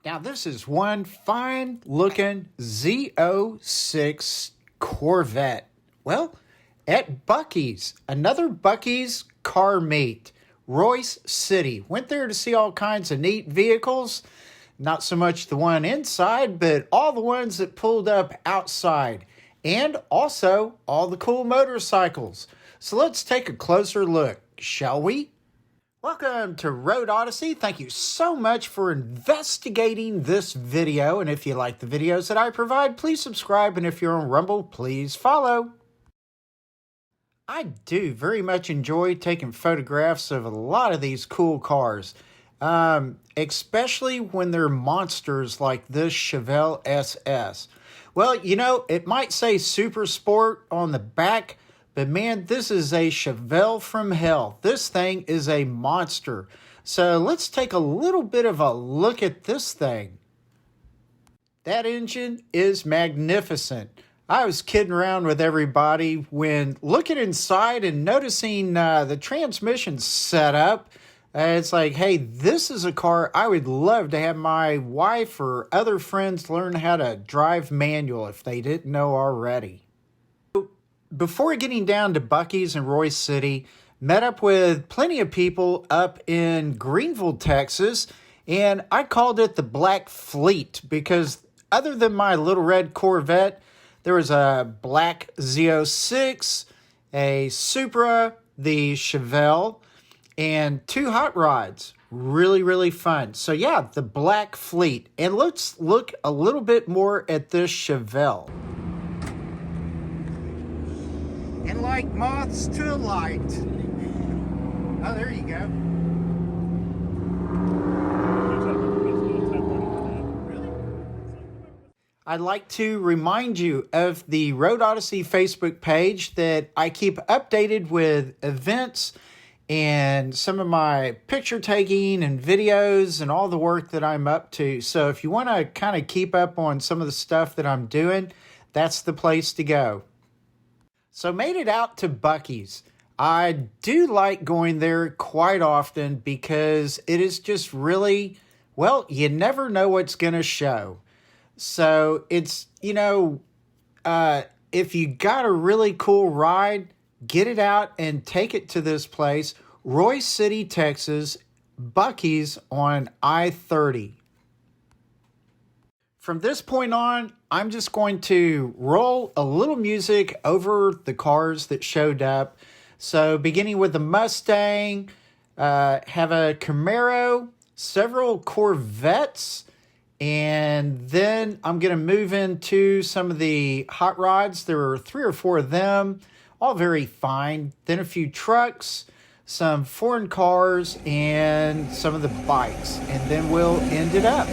Now this is one fine looking Z06 Corvette. Well, at Buc-ee's, another Buc-ee's car meet, Royse City. Went there to see all kinds of neat vehicles. Not so much the one inside, but all the ones that pulled up outside. And also all the cool motorcycles. So let's take a closer look, shall we? Welcome to Road Odyssey. Thank you so much for investigating this video. And if you like the videos that I provide, please subscribe. And if you're on Rumble, please follow. I do very much enjoy taking photographs of a lot of these cool cars. Especially when they're monsters like this Chevelle SS. Well, you know, it might say Super Sport on the back, but man, this is a Chevelle from hell. This thing is a monster. So let's take a little bit of a look at this thing. That engine is magnificent. I was kidding around with everybody when looking inside and noticing the transmission set up. It's like, hey, this is a car I would love to have my wife or other friends learn how to drive manual if they didn't know already. Before getting down to Buc-ee's in Royse City, met up with plenty of people up in Greenville, Texas, and I called it the Black Fleet because other than my little red Corvette, there was a black Z06, a Supra, the Chevelle, and two hot rods. Really, really fun. So yeah, the Black Fleet. And let's look a little bit more at this Chevelle. And like moths to a light. Oh, there you go. I'd like to remind you of the Road Odyssey Facebook page that I keep updated with events and some of my picture taking and videos and all the work that I'm up to. So if you want to kind of keep up on some of the stuff that I'm doing, that's the place to go. So made it out to Buc-ee's. I do like going there quite often because it is just really, well, you never know what's going to show. So it's, you know, if you got a really cool ride, get it out and take it to this place, Royse City, Texas, Buc-ee's on I-30. From this point on, I'm just going to roll a little music over the cars that showed up. So beginning with the Mustang, have a Camaro, several Corvettes, and then I'm going to move into some of the hot rods. There are 3 or 4 of them, all very fine. Then a few trucks, some foreign cars, and some of the bikes. And then we'll end it up.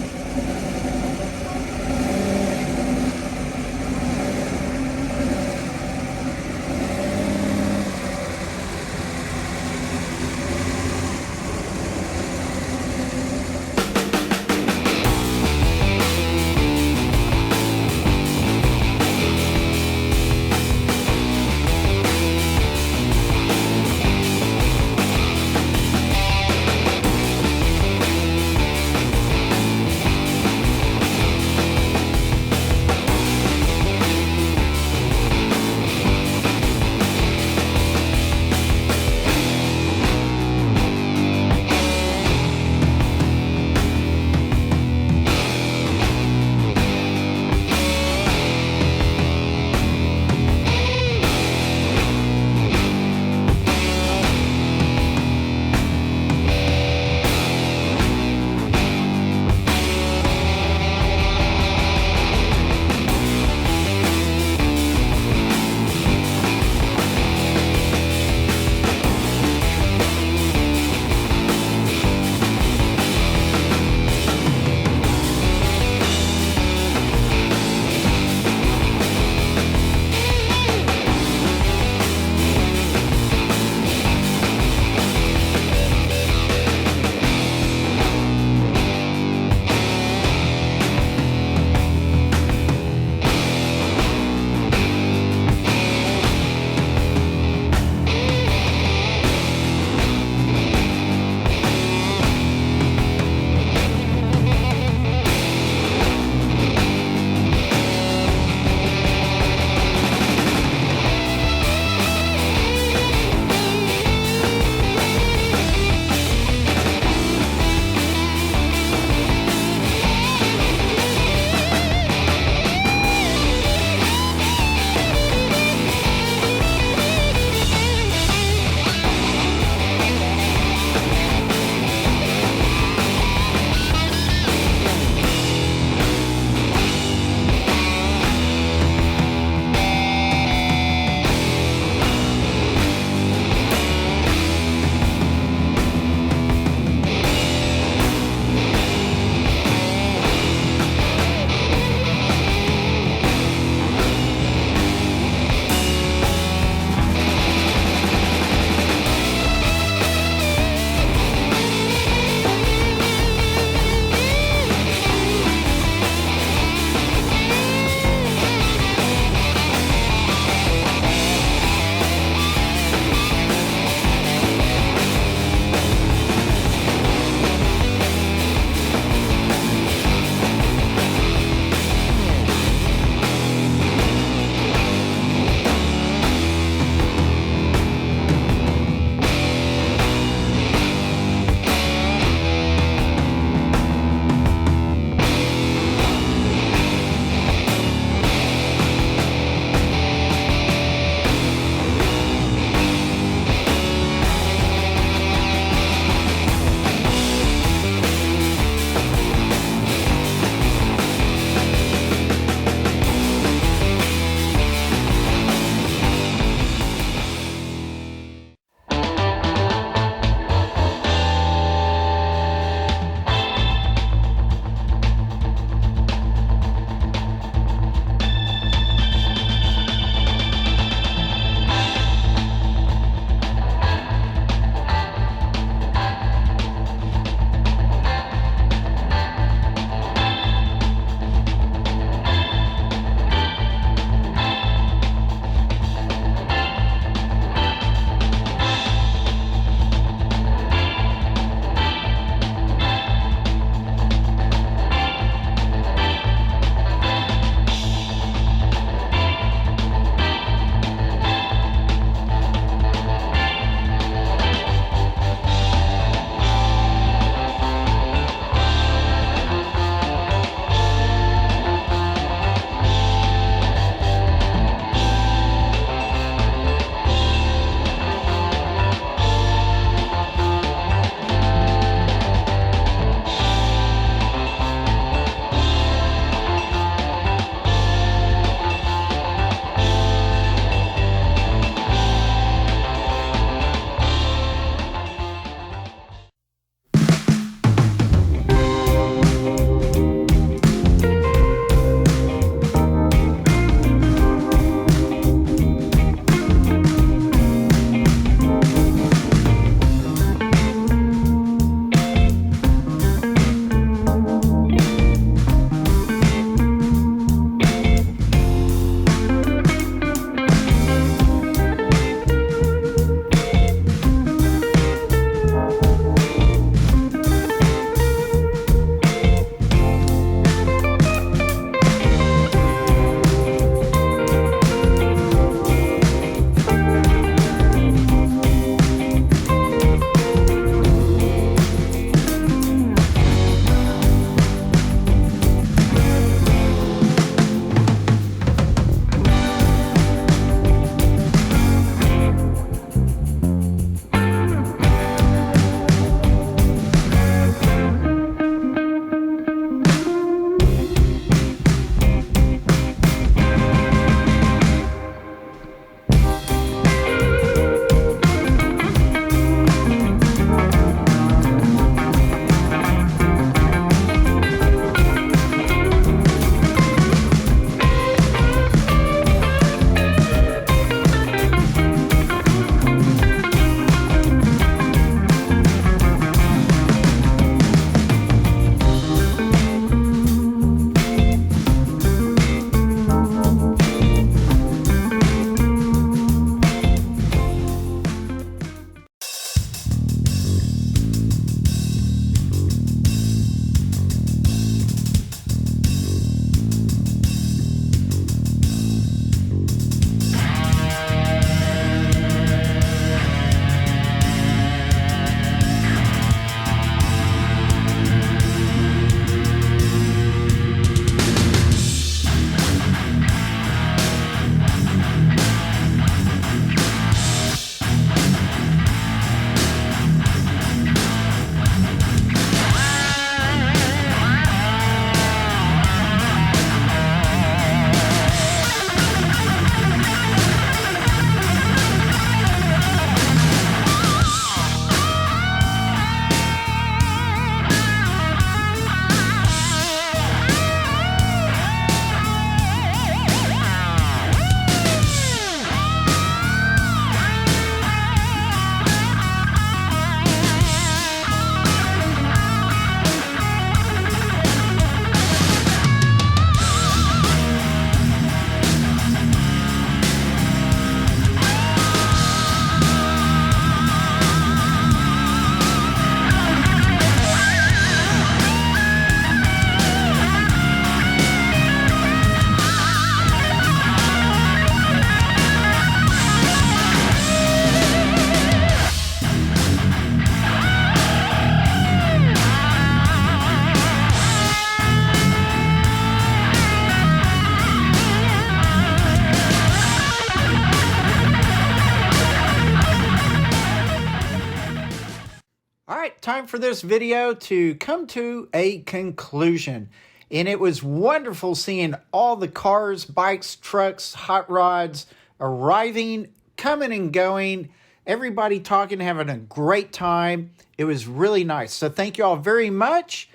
time for this video to come to a conclusion. And it was wonderful seeing all the cars, bikes, trucks, hot rods arriving, coming and going. Everybody talking, having a great time. It was really nice. So thank you all very much.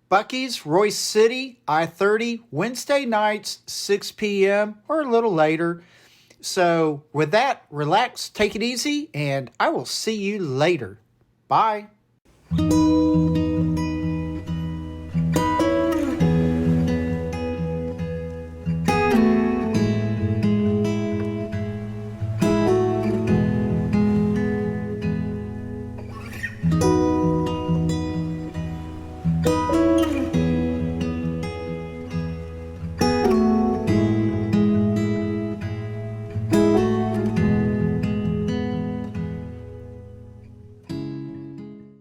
Buc-ee's, Royse City, I-30, Wednesday nights, 6 p.m. or a little later. So with that, relax, take it easy, and I will see you later. Bye.